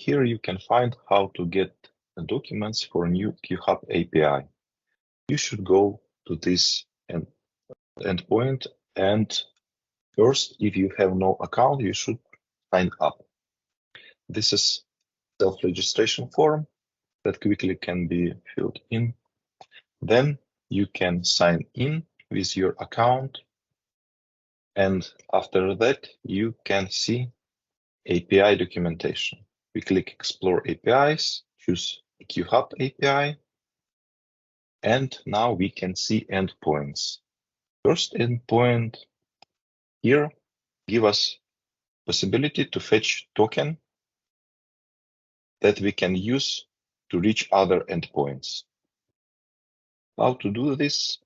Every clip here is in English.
here you can find how to get documents for new EqHub API. You should go to this endpoint, and first, if you have no account, you should sign up. This is self-registration form that quickly can be filled in. Then you can sign in with your account, and after that, you can see API documentation. We click Explore APIs, choose EqHub API, and now we can see endpoints. First endpoint here give us possibility to fetch token that we can use to reach other endpoints. How to do this?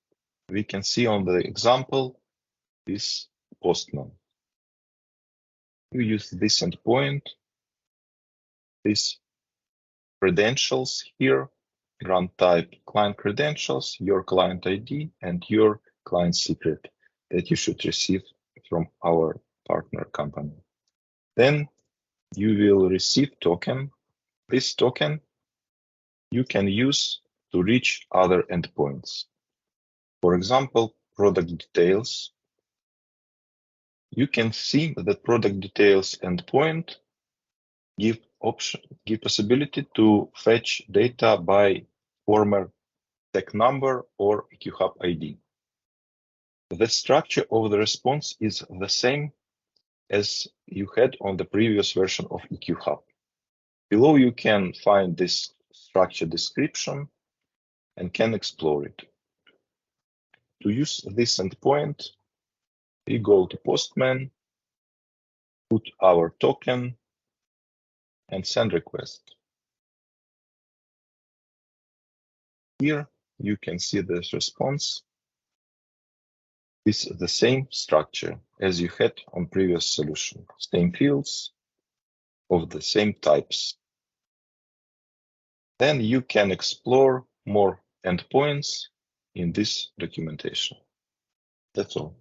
We can see on the example this Postman. You use this endpoint, these credentials here, run type client credentials, your client ID, and your client secret that you should receive from our partner company. Then you will receive token. This token you can use to reach other endpoints. For example, product details. You can see that product details endpoint give possibility to fetch data by former tag number or EqHub ID. The structure of the response is the same as you had on the previous version of EqHub. Below you can find this structure description and can explore it. To use this endpoint, we go to Postman, put our token, and send request. Here you can see this response. This is the same structure as you had on previous solution, same fields of the same types. Then you can explore more endpoints in this documentation. That's all.